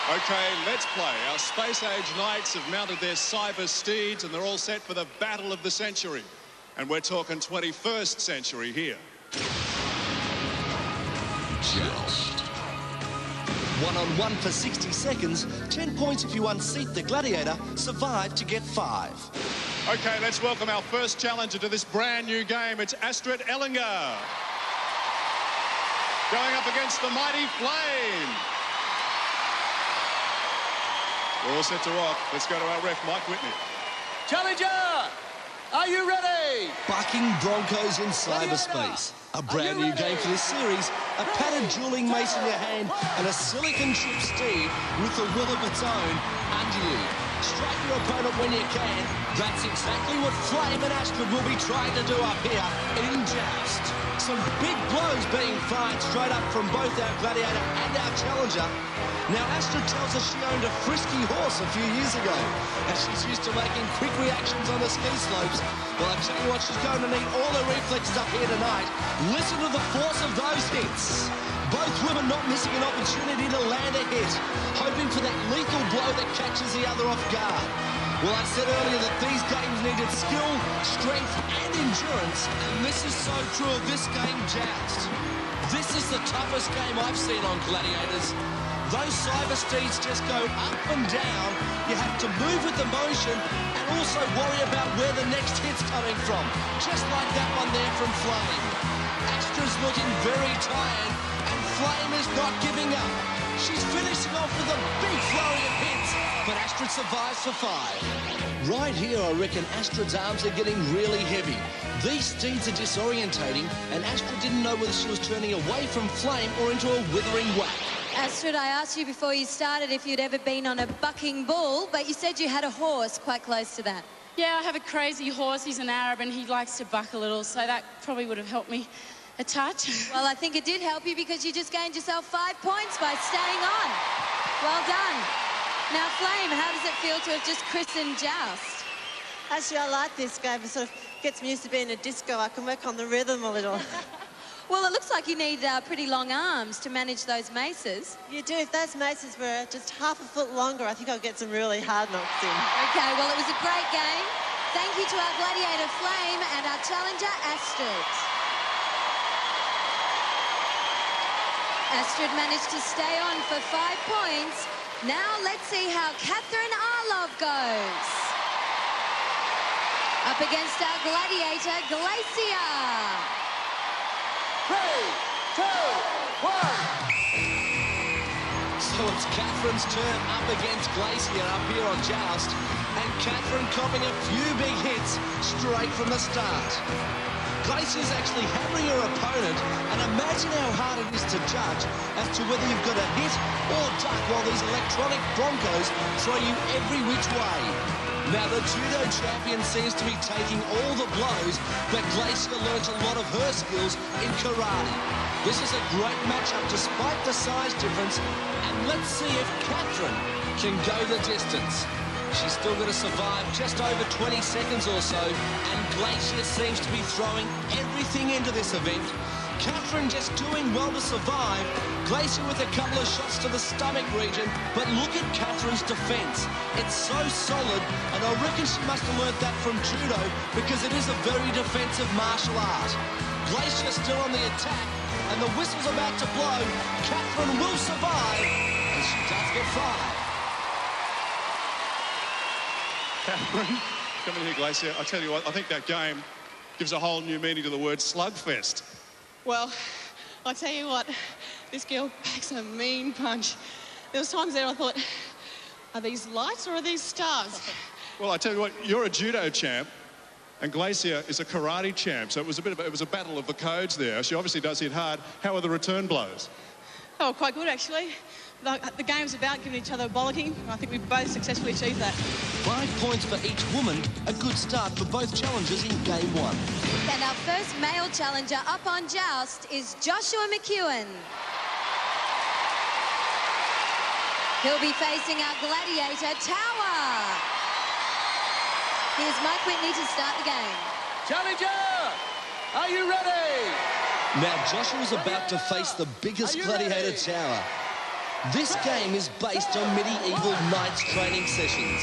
Okay, let's play. Our space-age knights have mounted their cyber steeds and they're all set for the battle of the century. And we're talking 21st century here. Joust. One-on-one for 60 seconds. 10 points if you unseat the Gladiator. Survive to get 5. Okay, let's welcome our first challenger to this brand new game. It's Astrid Edlinger. Going up against the mighty Flame. We're all set to rock. Let's go to our ref, Mike Whitney. Challenger, are you ready? Bucking Broncos in cyberspace. A brand new game for this series. A padded dueling mace in your hand and a silicon chip steed with a will of its own under you. Strike your opponent when you can. That's exactly what Flame and Astrid will be trying to do up here in Joust. Some big blows being fired straight up from both our Gladiator and our Challenger. Now, Astrid tells us she owned a frisky horse a few years ago, and she's used to making quick reactions on the ski slopes. Well, I tell you what, she's going to need all her reflexes up here tonight. Listen to the force of those hits. Both women not missing an opportunity to land a hit, hoping for that lethal blow that catches the other off guard. Well, I said earlier that these games needed skill, strength, and endurance, and this is so true of this game, Joust. This is the toughest game I've seen on Gladiators. Those cyber steeds just go up and down. You have to move with the motion and also worry about where the next hit's coming from. Just like that one there from Flame. Astrid's looking very tired and Flame is not giving up. She's finishing off with a big flurry of hits, but Astrid survives for 5. Right here, I reckon Astrid's arms are getting really heavy. These steeds are disorientating, and Astrid didn't know whether she was turning away from Flame or into a withering whack. Astrid, I asked you before you started if you'd ever been on a bucking bull, but you said you had a horse quite close to that. Yeah, I have a crazy horse. He's an Arab and he likes to buck a little, so that probably would have helped me a touch. Well, I think it did help you because you just gained yourself 5 points by staying on. Well done. Now, Flame, how does it feel to have just christened Joust? Actually, I like this game. It sort of gets me used to being a disco. I can work on the rhythm a little. Well, it looks like you need pretty long arms to manage those maces. You do. If those maces were just half a foot longer, I think I'd get some really hard knocks in. Okay, well, it was a great game. Thank you to our Gladiator Flame and our challenger, Astrid. Astrid managed to stay on for 5 points. Now let's see how Catherine Arlove goes. Up against our Gladiator, GLACIER. 3, 2, 1. So it's Catherine's turn up against GLACIER up here on Joust, and Catherine copping a few big hits straight from the start. GLACIER's actually hammering her opponent, and imagine how hard it is to judge as to whether you've got a hit or duck while these electronic Broncos throw you every which way. Now, the judo champion seems to be taking all the blows, but GLACIER learnt a lot of her skills in karate. This is a great matchup despite the size difference, and let's see if Catherine can go the distance. She's still going to survive just over 20 seconds or so, and GLACIER seems to be throwing everything into this event. Catherine just doing well to survive. GLACIER with a couple of shots to the stomach region, but look at Catherine's defence. It's so solid, and I reckon she must have learnt that from judo because it is a very defensive martial art. GLACIER still on the attack, and the whistle's about to blow. Catherine will survive, and she does get 5. Catherine, come in here, GLACIER. I tell you what, I think that game gives a whole new meaning to the word slugfest. Well, I'll tell you what, this girl packs a mean punch. There was times there I thought, are these lights or are these stars? Well, I tell you what, you're a judo champ, and GLACIER is a karate champ, so it was a battle of the codes there. She obviously does hit hard. How are the return blows? Oh, quite good, actually. The game's about giving each other a bollocking. I think we've both successfully achieved that. 5 points for each woman, a good start for both challengers in game 1. And our first male challenger up on Joust is Joshua McEwen. He'll be facing our Gladiator, Tower. Here's Mike Whitney to start the game. Challenger, are you ready? Now Joshua's about to face the biggest Gladiator ready? tower. This game is based on medieval knights training sessions.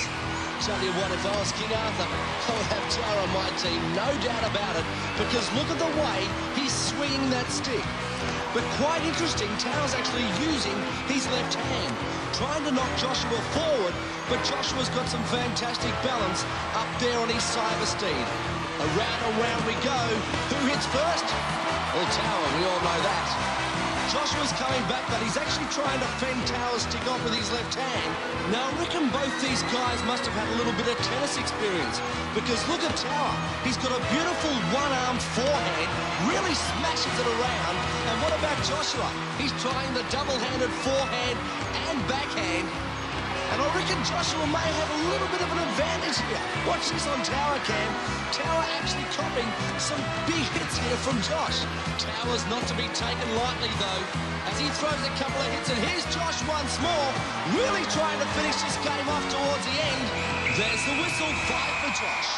Tell you what, if I was King Arthur, I would have Tower on my team, no doubt about it, because look at the way he's swinging that stick. But quite interesting, Tower's actually using his left hand, trying to knock Joshua forward, but Joshua's got some fantastic balance up there on his cyber steed. Around and round we go. Who hits first? Well, Tower, we all know that. Joshua's coming back, but he's actually trying to fend Tower's stick off with his left hand. Now, I reckon both these guys must have had a little bit of tennis experience, because look at Tower. He's got a beautiful one-armed forehand, really smashes it around. And what about Joshua? He's trying the double-handed forehand and backhand. And I reckon Joshua may have a little bit of an advantage here. Watch this on Tower cam. Tower actually copying some big hits here from Josh. Tower's not to be taken lightly, though, as he throws a couple of hits. And here's Josh once more, really trying to finish this game off towards the end. There's the whistle, 5 for Josh.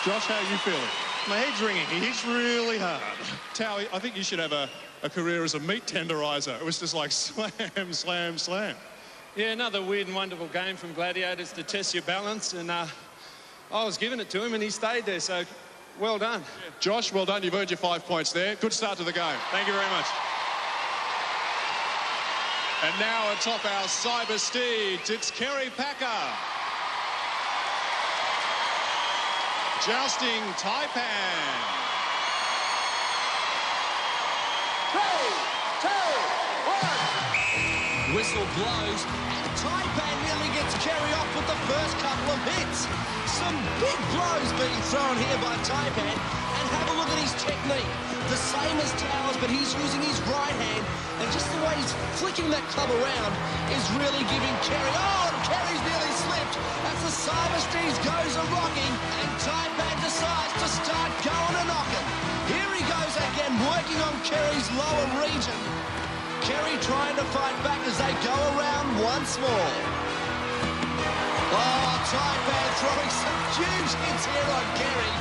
Josh, how are you feeling? My head's ringing. He hits really hard. Towie, I think you should have a career as a meat tenderizer. It was just like slam, slam, slam. Yeah, another weird and wonderful game from Gladiators to test your balance, and I was giving it to him and he stayed there, so well done. Yeah, Josh, well done. You've earned your 5 points there. Good start to the game. Thank you very much. And now atop our cyber steeds, it's Kerry Packer. Jousting TAIPAN. 3, 2, 1. Whistle blows, and TAIPAN nearly gets Kerry off with the first couple of hits. Some big blows being thrown here by TAIPAN, and have a look at his technique. The same as Towers, but he's using his right hand, and just the way he's flicking that club around is really giving Kerry... Oh, and Kerry's nearly slipped as the cyber steeds goes a-rocking, and TAIPAN decides to start going and knocking. Here he goes again, working on Kerry's lower region. Kerry trying to fight back as they go around once more. Oh, TAIPAN throwing some huge hits here on Kerry.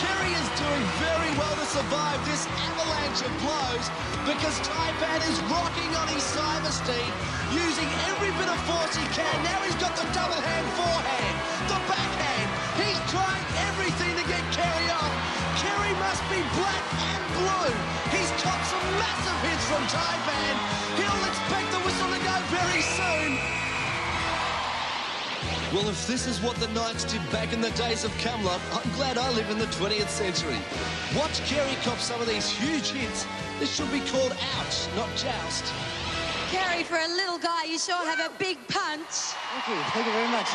Kerry is doing very well to survive this avalanche of blows because TAIPAN is rocking on his cyber steed, using every bit of force he can. Now he's got the double hand forehand, the backhand. He's trying everything to get Kerry off. Kerry must be black and blue. He's caught some massive hits from TAIPAN. He'll expect the whistle to go very soon. Well, if this is what the Knights did back in the days of Camelot, I'm glad I live in the 20th century. Watch Kerry cop some of these huge hits. This should be called ouch, not joust. Kerry, for a little guy, you sure have a big punch. Thank you very much.